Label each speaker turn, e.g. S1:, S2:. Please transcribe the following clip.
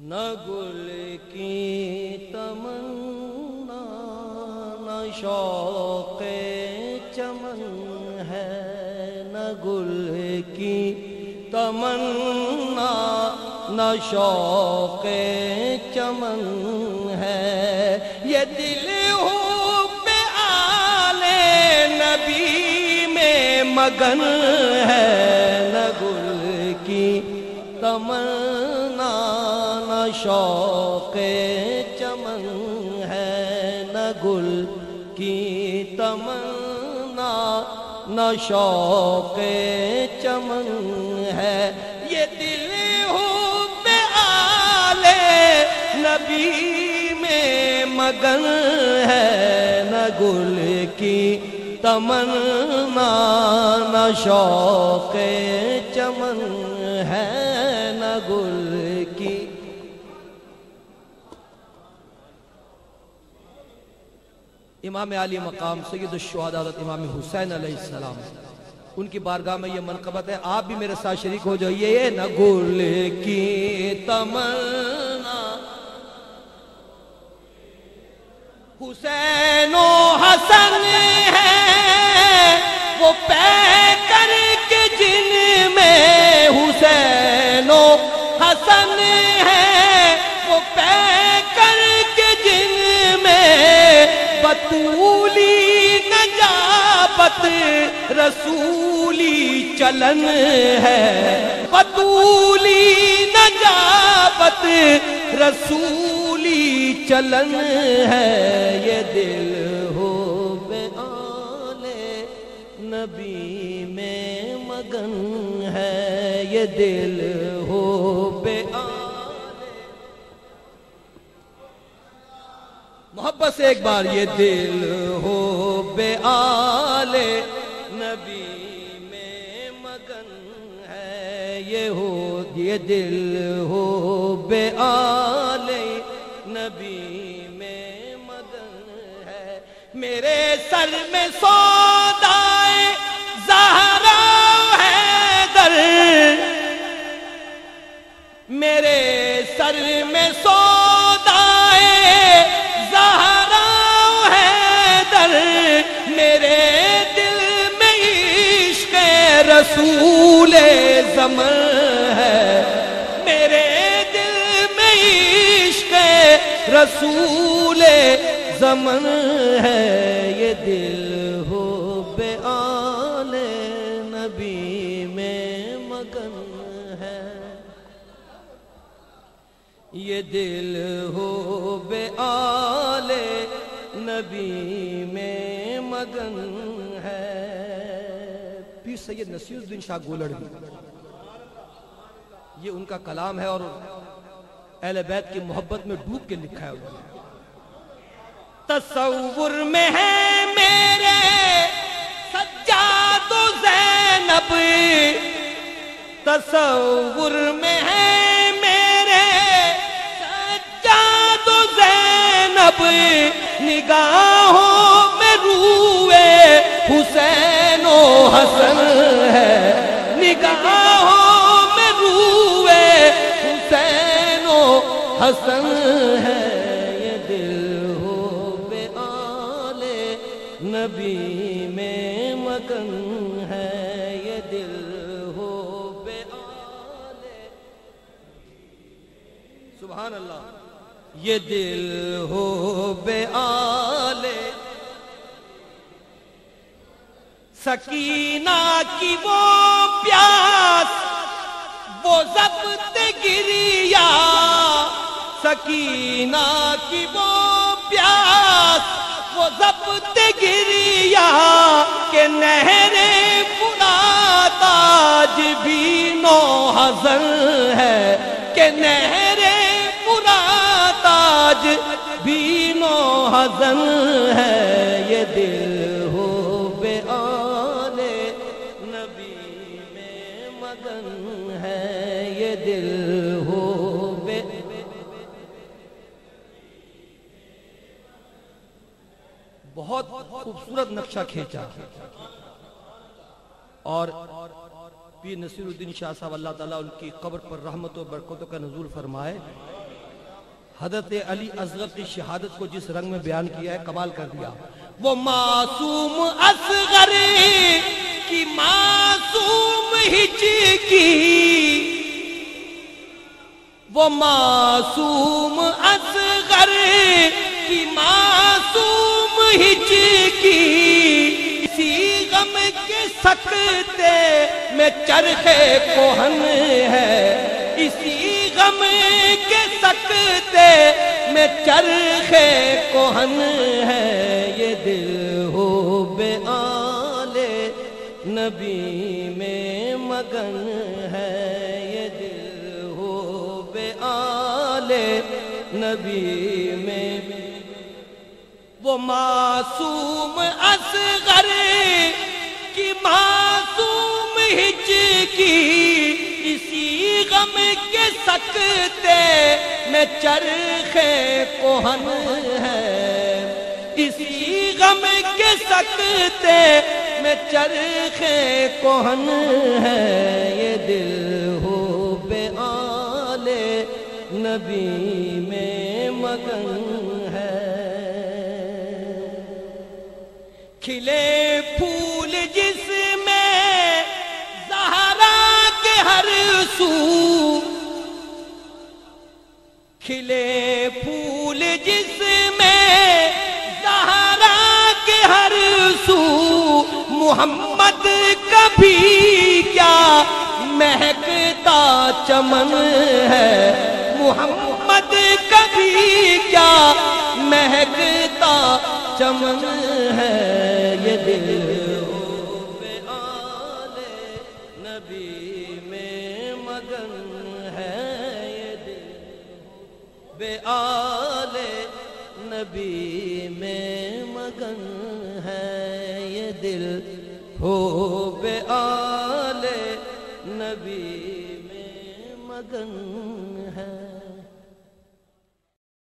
S1: نہ گل کی تمنا نہ شوق چمن ہے، نہ گل کی تمنا نہ شوق چمن ہے، یہ دل حب آل نبی میں مگن ہے، نہ گل کی تمنا نہ شوق چمن ہے، نہ گل کی تمنا نہ شوق چمن ہے، یہ دل حب آل نبی میں مگن ہے، نہ گل کی تمنا نہ شوق چمن ہے، نہ گل کی۔ امام عالی مقام سید الشہداء حضرت امام حسین علیہ السلام، ان کی بارگاہ میں یہ منقبت ہے، آپ بھی میرے ساتھ شریک ہو جائیے۔ نہ گل کی تمنا حسین و حسن ہے، وہ پیکر کے جن میں حسین و حسن ہے، وہ پیکر کے جن میں بطولی نجابت رسولی چلن ہے، بطولی نجابت رسولی چلن ہے، یہ دل حب آل نبی میں مگن ہے، یہ دل حب آل، محبت سے ایک بار، یہ دل حب آل نبی میں مگن ہے، یہ دل حب آل نبی میں مگن ہے، میرے سر میں سودائے زہرا حیدر، میرے سر میں سودائے زہرا حیدر، میرے دل میں عشق رسول زمن ہے، میرے دل میں عشق رسول زمن ہے، یہ دل حب آل نبی میں مگن ہے، یہ دل حب آل نبی میں مگن ہے۔ پیر سید نصیر الدین شاہ گولڑوی، یہ ان کا کلام ہے اور اہل بیت کی محبت میں ڈوب کے لکھا ہے انہوں نے۔ تصور میں ہے میرے سجاد و زینب، تصور میں ہے میرے سجاد و زینب، نگاہوں میں روئے حسین و حسن ہے، نگاہوں میں روئے حسین و حسن ہے، یہ دل حب آل نبی میں مگن ہے، یہ دل حب آل، سبحان اللہ، یہ دل حب آل سکینہ کی وہ پیاس، وہ ضبط گریا، سکینہ کی وہ پیاس، وہ ضبط گریا، کہ نہر فرات آج بھی نوحزن ہے، کہ نہر فرات آج بھی نوحزن ہے، یہ دل حب آل نبی میں مگن ہے، یہ دل حب، بہت خوبصورت نقشہ کھینچا، اور پیر نصیر الدین شاہ صاحب اللہ تعالیٰ ان کی قبر پر رحمت و برکتوں کا نزول فرمائے۔ حضرت علی اصغر کی شہادت کو جس رنگ میں بیان کیا ہے کمال کر دیا. وہ معصوم اصغر کی معصوم ہجر کی، وہ معصوم اصغر کی معصوم ہجر کی، اسی غم کے سکتے میں چرخ کوہن ہے، اسی غم کے سکتے میں چرخ کوہن ہے. یہ دل ہو بے آل نبی میں مگن ہے، یہ دل ہو بے آل نبی میں. وہ معصوم اصغر کی معصوم ہجر کی، اسی غم کے سکتے میں چرخ کوہن ہے، اسی غم کے سکتے میں چرخ کوہن ہے. یہ دل ہو بے آل نبی میں مگن ہے. کھلے پھول جس میں زہرا کے ہر سو، کھلے پھول جس میں زہرا کے ہر سو، محمد کبھی کیا مہکتا چمن ہے، محمد کبھی کیا مہکتا چمن ہے. یہ دل ہو بے آل نبی میں مگن ہے، یہ دل ہو بے آل نبی میں مگن ہے، یہ دل ہو بے آل نبی میں مگن ہے.